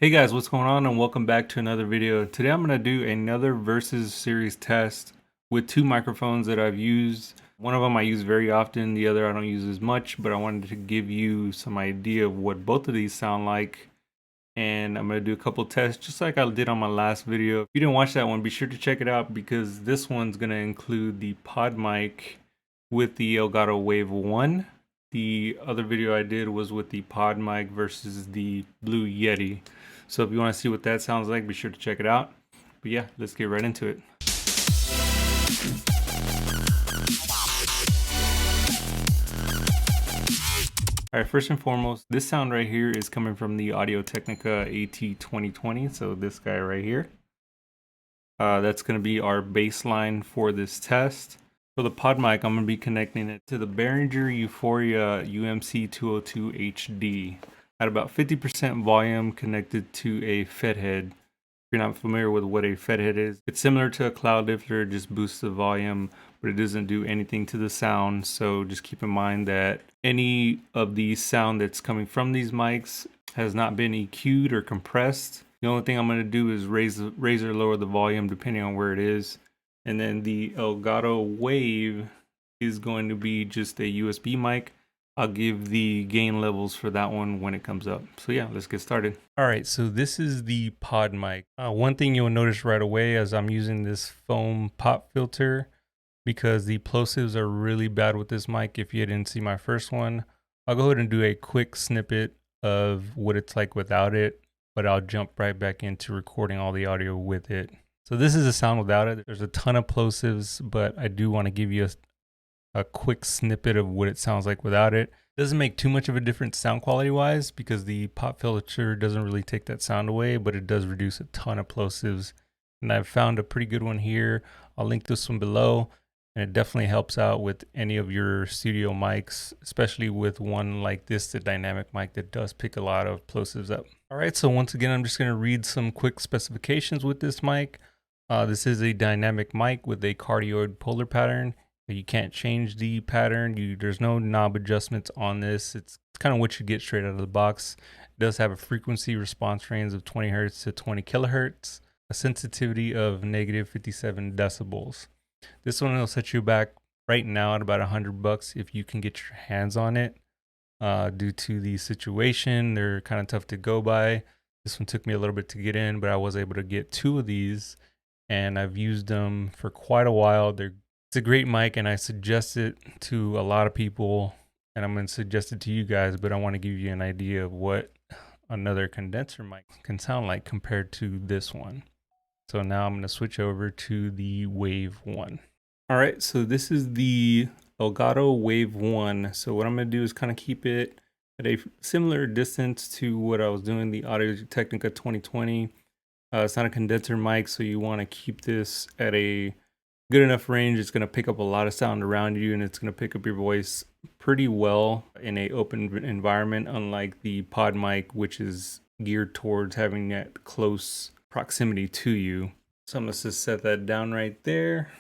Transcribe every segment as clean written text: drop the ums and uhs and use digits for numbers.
Hey guys, what's going on and welcome back to another video. Today I'm going to do another Versus series test with two microphones that I've used. One of them I use very often, the other I don't use as much, but I wanted to give you some idea of what both of these sound like. And I'm going to do a couple tests just like I did on my last video. If you didn't watch that one, be sure to check it out because this one's going to include the Podmic with the Elgato Wave 1. The other video I did was with the Podmic versus the Blue Yeti. So if you want to see what that sounds like, be sure to check it out. But yeah, let's get right into it. Alright, first and foremost, this sound right here is coming from the Technica AT2020. So this guy right here. That's going to be our baseline for this test. For the Podmic, I'm going to be connecting it to the Behringer Euphoria UMC 202 HD at about 50% volume connected to a FET head. If you're not familiar with what a FET head is, it's similar to a cloud lifter, just boosts the volume, but it doesn't do anything to the sound. So just keep in mind that any of the sound that's coming from these mics has not been EQ'd or compressed. The only thing I'm going to do is raise or lower the volume depending on where it is. And then the Elgato Wave is going to be just a USB mic. I'll give the gain levels for that one when it comes up. So yeah, let's get started. All right, so this is the Podmic. One thing you'll notice right away as I'm using this foam pop filter, because the plosives are really bad with this mic. If you didn't see my first one, I'll go ahead and do a quick snippet of what it's like without it, but I'll jump right back into recording all the audio with it. So this is a sound without it. There's a ton of plosives, but I do want to give you a quick snippet of what it sounds like without it. It doesn't make too much of a difference sound quality wise because the pop filter doesn't really take that sound away, but it does reduce a ton of plosives. And I've found a pretty good one here. I'll link this one below. And it definitely helps out with any of your studio mics, especially with one like this, the dynamic mic that does pick a lot of plosives up. All right, so once again, I'm just gonna read some quick specifications with this mic. This is a dynamic mic with a cardioid polar pattern. You can't change the pattern. There's no knob adjustments on this. It's kind of what you get straight out of the box. It does have a frequency response range of 20 hertz to 20 kilohertz, a sensitivity of negative 57 decibels. This one will set you back right now at about $100 if you can get your hands on it. Due to the situation, they're kind of tough to go by. This one took me a little bit to get in, but I was able to get two of these, and I've used them for quite a while. It's a great mic, and I suggest it to a lot of people, and I'm going to suggest it to you guys, but I want to give you an idea of what another condenser mic can sound like compared to this one. So now I'm going to switch over to the Wave 1. All right, so this is the Elgato Wave 1. So what I'm going to do is kind of keep it at a similar distance to what I was doing the Technica 2020. It's not a condenser mic, so you want to keep this at a good enough range. It's going to pick up a lot of sound around you, and it's going to pick up your voice pretty well in an open environment, unlike the Podmic, which is geared towards having that close proximity to you. So I'm going to just set that down right there.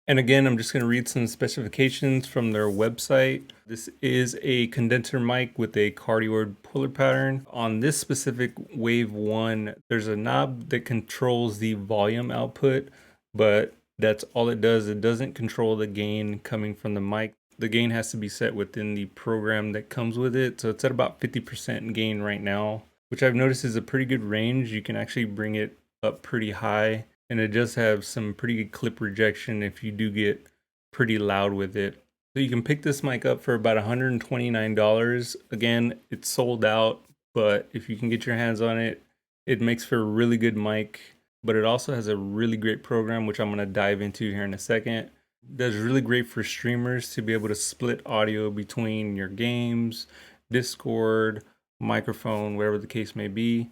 And again, I'm just going to read some specifications from their website. This is a condenser mic with a cardioid polar pattern. On this specific Wave 1, there's a knob that controls the volume output, but that's all it does. It doesn't control the gain coming from the mic. The gain has to be set within the program that comes with it. So it's at about 50% gain right now, which I've noticed is a pretty good range. You can actually bring it up pretty high, and it does have some pretty good clip rejection if you do get pretty loud with it. So you can pick this mic up for about $129. Again, it's sold out, but if you can get your hands on it, it makes for a really good mic. But it also has a really great program, which I'm going to dive into here in a second. That's really great for streamers to be able to split audio between your games, Discord, microphone, wherever the case may be.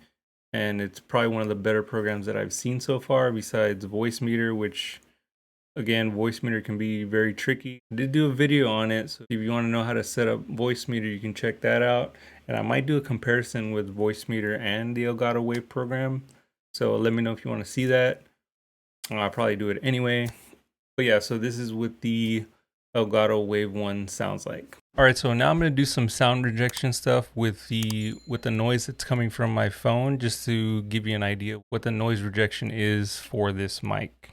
And it's probably one of the better programs that I've seen so far, besides Voicemeeter, which, again, Voicemeeter can be very tricky. I did do a video on it, so if you want to know how to set up Voicemeeter, you can check that out. And I might do a comparison with Voicemeeter and the Elgato Wave program. So let me know if you want to see that. I'll probably do it anyway. But yeah, so this is what the Elgato Wave 1 sounds like. All right, so now I'm going to do some sound rejection stuff with the noise that's coming from my phone, just to give you an idea what the noise rejection is for this mic.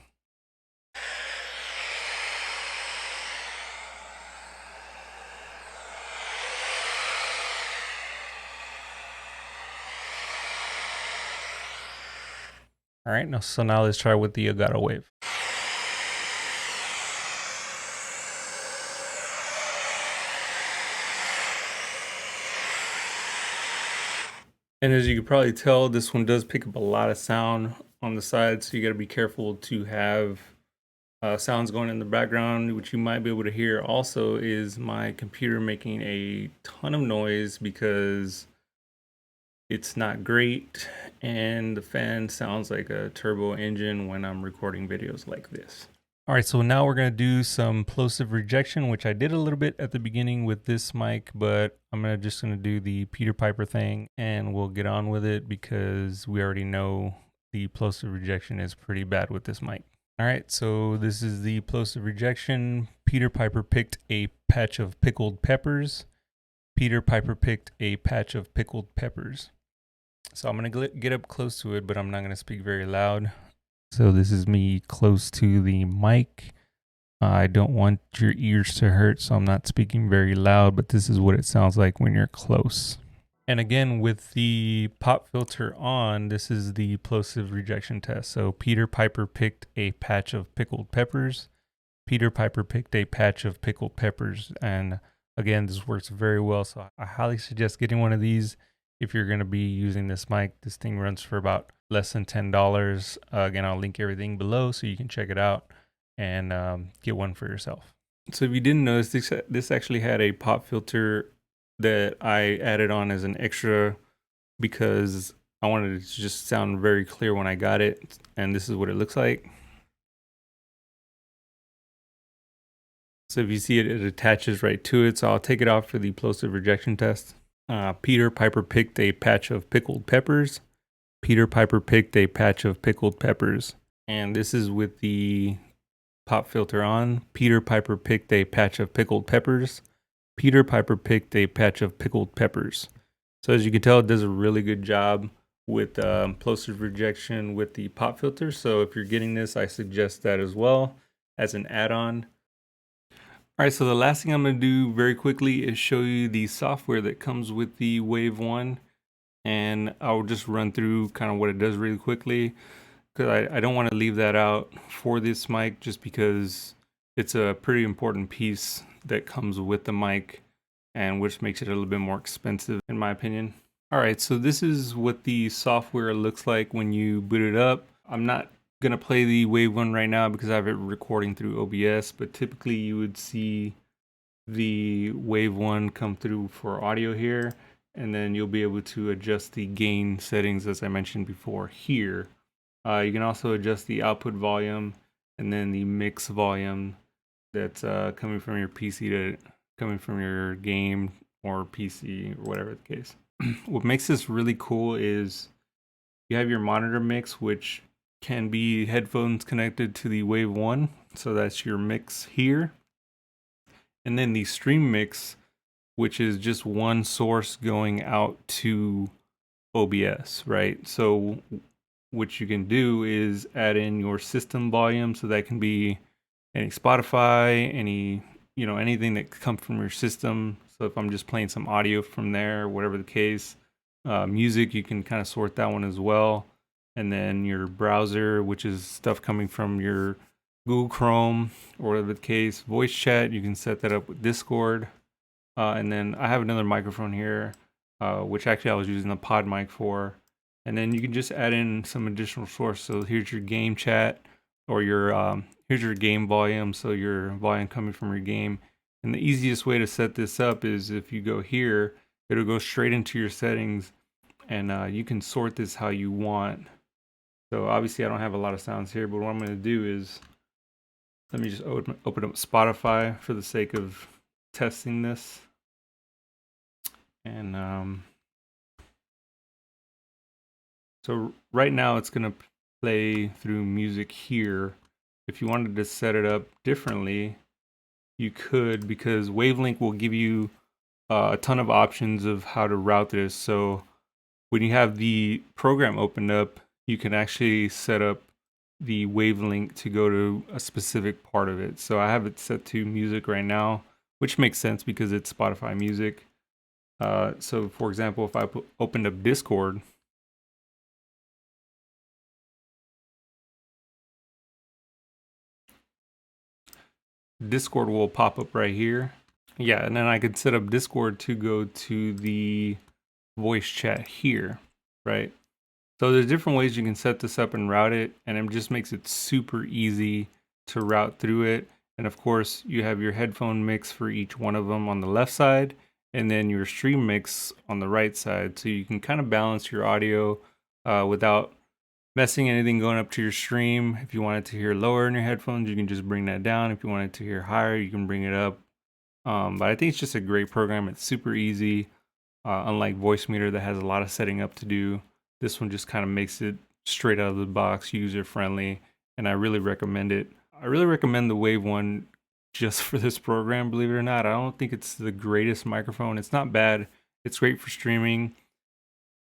All right, so now let's try with the Elgato Wave. And as you can probably tell, this one does pick up a lot of sound on the side, so you got to be careful to have sounds going in the background. Which you might be able to hear also is my computer making a ton of noise because it's not great, and the fan sounds like a turbo engine when I'm recording videos like this. All right, so now we're gonna do some plosive rejection, which I did a little bit at the beginning with this mic, but I'm just gonna do the Peter Piper thing and we'll get on with it because we already know the plosive rejection is pretty bad with this mic. All right, so this is the plosive rejection. Peter Piper picked a patch of pickled peppers. Peter Piper picked a patch of pickled peppers. So I'm going to get up close to it, but I'm not going to speak very loud. So this is me close to the mic. I don't want your ears to hurt, so I'm not speaking very loud, but this is what it sounds like when you're close. And again, with the pop filter on, this is the plosive rejection test. So Peter Piper picked a patch of pickled peppers. Peter Piper picked a patch of pickled peppers. And again, this works very well. So I highly suggest getting one of these if you're going to be using this mic. This thing runs for about less than $10. Again, I'll link everything below so you can check it out and get one for yourself. So if you didn't notice, this actually had a pop filter that I added on as an extra because I wanted it to just sound very clear when I got it. And this is what it looks like. So if you see it, it attaches right to it. So I'll take it off for the plosive rejection test. Peter Piper picked a patch of pickled peppers. Peter Piper picked a patch of pickled peppers. And this is with the pop filter on. Peter Piper picked a patch of pickled peppers. Peter Piper picked a patch of pickled peppers. So as you can tell, it does a really good job with plosive rejection with the pop filter. So if you're getting this, I suggest that as well as an add-on. All right, so the last thing I'm going to do very quickly is show you the software that comes with the Wave 1. And I'll just run through kind of what it does really quickly, because I don't want to leave that out for this mic just because it's a pretty important piece that comes with the mic, and which makes it a little bit more expensive in my opinion. All right, so this is what the software looks like when you boot it up. I'm not gonna play the Wave 1 right now because I have it recording through OBS, but typically you would see the Wave 1 come through for audio here, and then you'll be able to adjust the gain settings as I mentioned before here. You can also adjust the output volume and then the mix volume that's coming from your PC to coming from your game or PC or whatever the case. What makes this really cool is you have your monitor mix, which can be headphones connected to the Wave 1. So that's your mix here. And then the stream mix, which is just one source going out to OBS, right? So what you can do is add in your system volume. So that can be any Spotify, any, anything that comes from your system. So if I'm just playing some audio from there, whatever the case, music, you can kind of sort that one as well. And then your browser, which is stuff coming from your Google Chrome or whatever the case. Voice chat, you can set that up with Discord. And then I have another microphone here, which actually I was using the Podmic for. And then you can just add in some additional source. So here's your game chat, or your here's your game volume. So your volume coming from your game. And the easiest way to set this up is if you go here, it'll go straight into your settings, and you can sort this how you want. So obviously I don't have a lot of sounds here, but what I'm going to do is let me just open up Spotify for the sake of testing this. And so right now it's going to play through music here. If you wanted to set it up differently, you could, because Wavelink will give you a ton of options of how to route this. So when you have the program opened up, you can actually set up the wavelength to go to a specific part of it. So I have it set to music right now, which makes sense because it's Spotify music. So for example, if I opened up Discord, Discord will pop up right here. Yeah, and then I could set up Discord to go to the voice chat here, right? So there's different ways you can set this up and route it, and it just makes it super easy to route through it. And of course, you have your headphone mix for each one of them on the left side, and then your stream mix on the right side. So you can kind of balance your audio without messing anything going up to your stream. If you wanted to hear lower in your headphones, you can just bring that down. If you wanted to hear higher, you can bring it up. But I think it's just a great program. It's super easy. Unlike Voicemeeter that has a lot of setting up to do, this one just kind of makes it straight out of the box, user friendly, and I really recommend it. I really recommend the Wave one just for this program, believe it or not. I don't think it's the greatest microphone. It's not bad. It's great for streaming.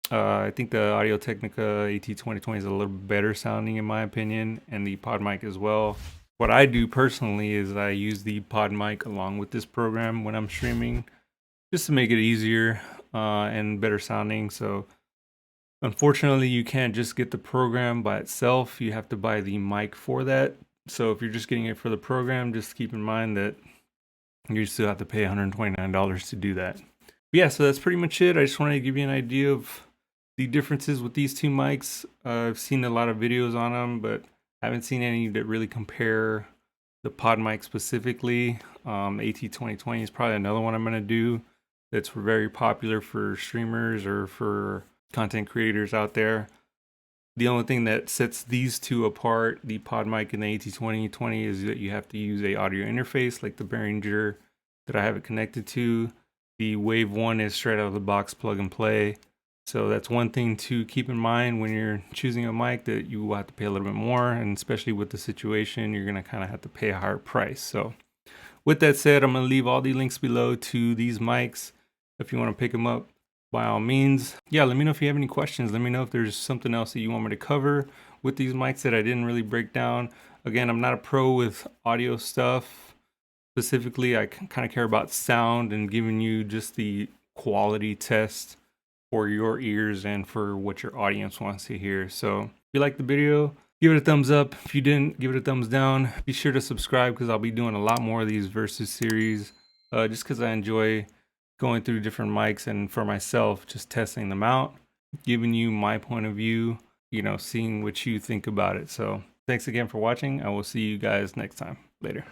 I think the Audio Technica AT2020 is a little better sounding in my opinion, and the Podmic as well. What I do personally is I use the Podmic along with this program when I'm streaming, just to make it easier and better sounding. So unfortunately, you can't just get the program by itself. You have to buy the mic for that. So if you're just getting it for the program, just keep in mind that you still have to pay $129 to do that. But yeah, so that's pretty much it. I just wanted to give you an idea of the differences with these two mics. I've seen a lot of videos on them, but I haven't seen any that really compare the Podmic specifically. AT2020 is probably another one I'm going to do that's very popular for streamers or for content creators out there. The only thing that sets these two apart, the Podmic and the AT2020, is that you have to use a audio interface like the Behringer that I have it connected to. The Wave 1 is straight out of the box, plug and play. So that's one thing to keep in mind when you're choosing a mic, that you will have to pay a little bit more, and especially with the situation, you're gonna kind of have to pay a higher price. So with that said, I'm gonna leave all the links below to these mics. If you wanna pick them up, by all means. Yeah, let me know if you have any questions. Let me know if there's something else that you want me to cover with these mics that I didn't really break down. Again, I'm not a pro with audio stuff. Specifically, I kind of care about sound and giving you just the quality test for your ears and for what your audience wants to hear. So if you like the video, give it a thumbs up. If you didn't, give it a thumbs down. Be sure to subscribe because I'll be doing a lot more of these versus series just because I enjoy going through different mics and for myself, just testing them out, giving you my point of view, you know, seeing what you think about it. So thanks again for watching. I will see you guys next time. Later.